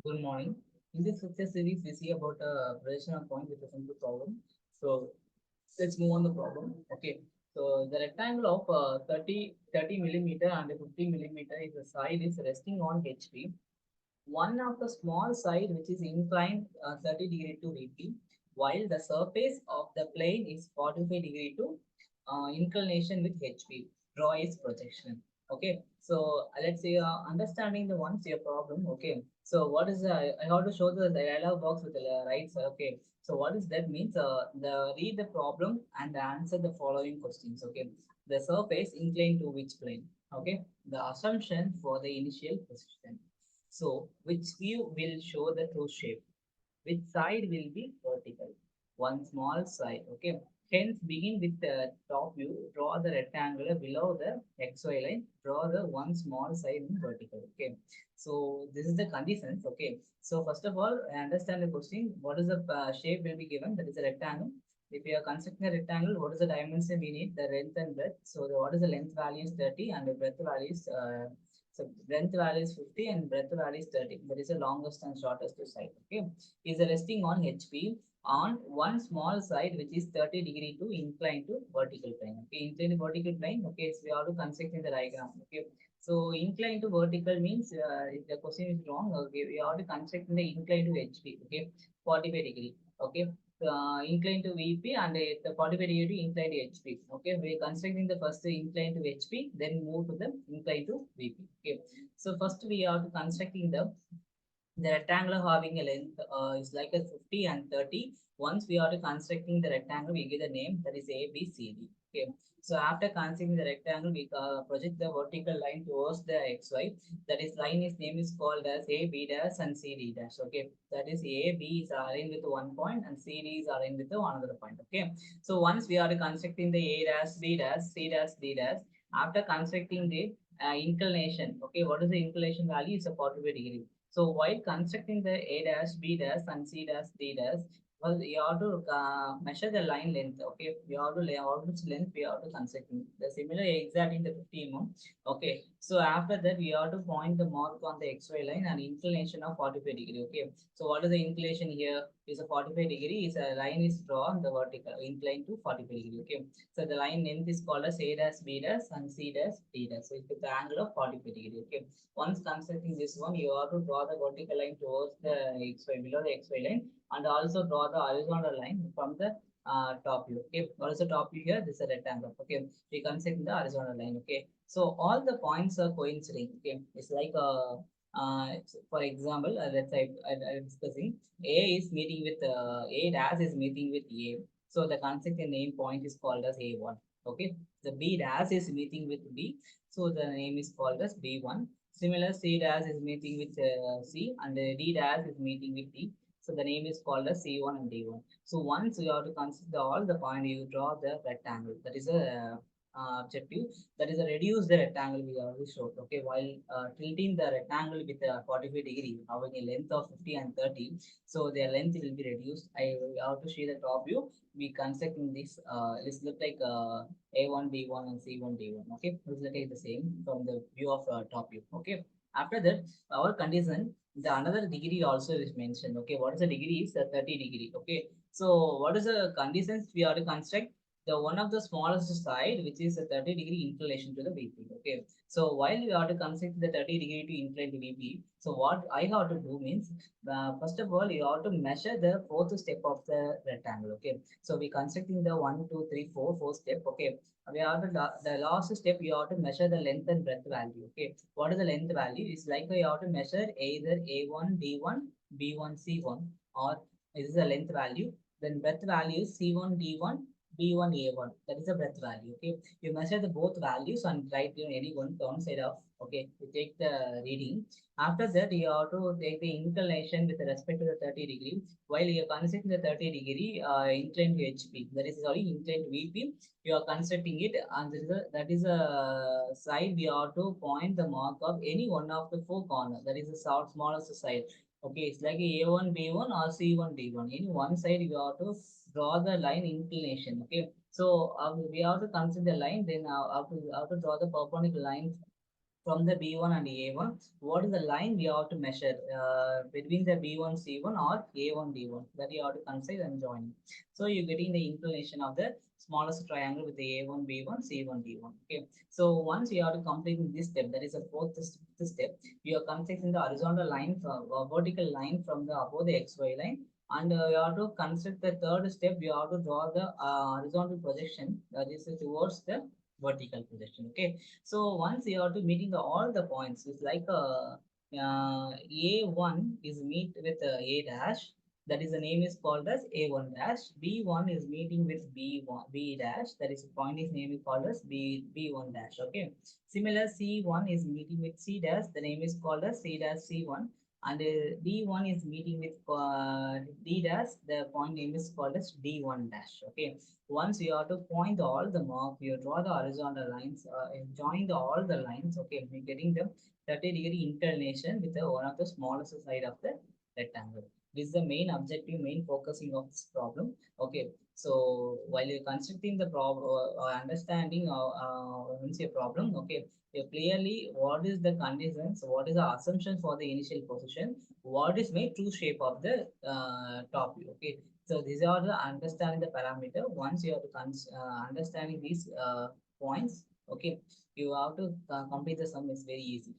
Good morning. In this lecture series, we see about a projection of point with a simple problem. So let's move on the problem. Okay. So the rectangle of 30 millimeter and 50 millimeter is the side is resting on HP. One of the small side which is inclined 30 degree to VP, while the surface of the plane is 45 degree to inclination with HP. Draw its projection. Okay, so let's say understanding the one your problem. Okay, so what is I have to show the dialog box with the right side. Okay, so what is that means? The read the problem and answer the following questions. Okay, the surface inclined to which plane? Okay, the assumption for the initial position. So, which view will show the true shape? Which side will be vertical? One small side. Okay. Hence, begin with the top view. Draw the rectangle below the XY line. Draw the one small side in vertical. Okay. So, this is the conditions. Okay. So, first of all, I understand the question. What is the shape will be given? That is a rectangle. If you are constructing a rectangle, what is the dimension we need? The length and breadth. So, what is the length value is 30 and the breadth value is so length value is 50 and breadth value is 30. That is the longest and shortest side. Okay, is resting on HP on one small side which is 30 degree to incline to vertical plane. Okay, incline to vertical plane. Okay, so we have to construct in the diagram. Okay, so incline to vertical means if the question is wrong. Okay, we have to construct in the incline to HP. Okay, 45 degree. Okay, incline to VP and the 45 degree to incline to HP. Okay, we are constructing the first incline to HP, then move to the incline to VP. Okay, so first we are to constructing the rectangle having a length is like a 50 and 30. Once we are to constructing the rectangle, we give the name that is A, B, C, D. Okay. So after constructing the rectangle, we project the vertical line towards the XY. That is line is name is called as A, B dash and C, D dash. Okay. That is A, B is aligned with one point and C, D is aligned with another point. Okay. So once we are constructing the A dash, B dash, C dash, D dash, after constructing the inclination, okay, what is the inclination value? Is a 45 degree. So while constructing the A dash, B dash, and C dash, D dash, well, you have to measure the line length. Okay, you have to lay out which length we have to construct. The similar exact in the 50 mm. Okay, so after that we have to point the mark on the XY line and inclination of 45 degree. Okay, so what is the inclination here? Is a 45 degree. Is a line is drawn the vertical inclined to 45 degree. Okay, so the line length is called as A dash, B dash, and C dash, D dash. So it's the angle of 45 degree. Okay. Once constructing this one, you have to draw the vertical line towards the XY below the XY line and also draw the horizontal line from the top view. Okay, what is the top view here? This is a rectangle. Okay, we construct the horizontal line. Okay, so all the points are coinciding. Okay, it's like for example, let's say I'm discussing A is meeting with A dash is meeting with A. So the constructed name point is called as A1. Okay, the B dash is meeting with B. So the name is called as B1. Similar C dash is meeting with C and D dash is meeting with D. So the name is called as C1 and D1. So once you have to consider all the point, you draw the rectangle. That is a objective. That is a reduce the rectangle we already showed. Okay, while tilting the rectangle with a 45 degree, having a length of 50 and 30, so their length will be reduced. I have to show the top view. We constructing this. This look like A1, B1, and C1, D1. Okay, this look like the same from the view of top view. Okay, after that, our condition the another degree also is mentioned. Okay, what is the degree? Is 30 degree. Okay, so what is the conditions we have to construct? The one of the smallest side, which is a 30 degree inclination to the VP. Okay, so while we have to construct the 30 degree to incline to VP, so what I have to do means, first of all, you have to measure the fourth step of the rectangle. Okay, so we constructing the 1, 2, 3, 4, 4 step. Okay, we have to the last step you have to measure the length and breadth value. Okay, what is the length value? It's like you have to measure either A1 D1 B1 C1 or this is the length value, then breadth value is C1 D1 B1 A1. That is the breadth value. Okay, you measure the both values and write any one side of. Okay, you take the reading. After that you have to take the inclination with respect to the 30 degree. While you are considering the 30 degree inclined to HP, that is sorry inclined to VP, you are constructing it and that is a side we have to point the mark of any one of the four corners. That is the smallest side. Okay, it's like A1 B1 or C1 D1. In one side you have to draw the line inclination. Okay, so we have to consider the line, then have to draw the perpendicular line from the B1 and A1, what is the line we have to measure between the B1 C1 or A1 D1, that you have to consider and join. So you're getting the inclination of the smallest triangle with the A1 B1 C1 D1. Okay. So once you have to complete this step, that is the fifth step, you are constructing the horizontal line from vertical line from the above the XY line, and you have to construct the third step. You have to draw the horizontal projection, that is towards the vertical projection. Okay. So once you are to meeting all the points, it's like A1 is meet with A dash. That is the name is called as A1 dash. B1 is meeting with B1 B dash. That is the point is name is called as B1 dash. Okay. Similar C1 is meeting with C dash. The name is called as C dash C1. And D1 is meeting with D dash. The point name is called as D1 dash. Okay. Once you have to point all the mark, you draw the horizontal lines, join all the lines. Okay, you're getting the 30-degree inclination with one of the smallest side of the rectangle. This is the main objective, main focusing of this problem. Okay, so while you're constructing the problem, understanding once your problem, okay, you clearly what is the conditions, what is the assumption for the initial position, what is my true shape of the top view. Okay, so these are the understanding the parameter. Once you have to understanding these points, okay, you have to complete the sum. Is very easy.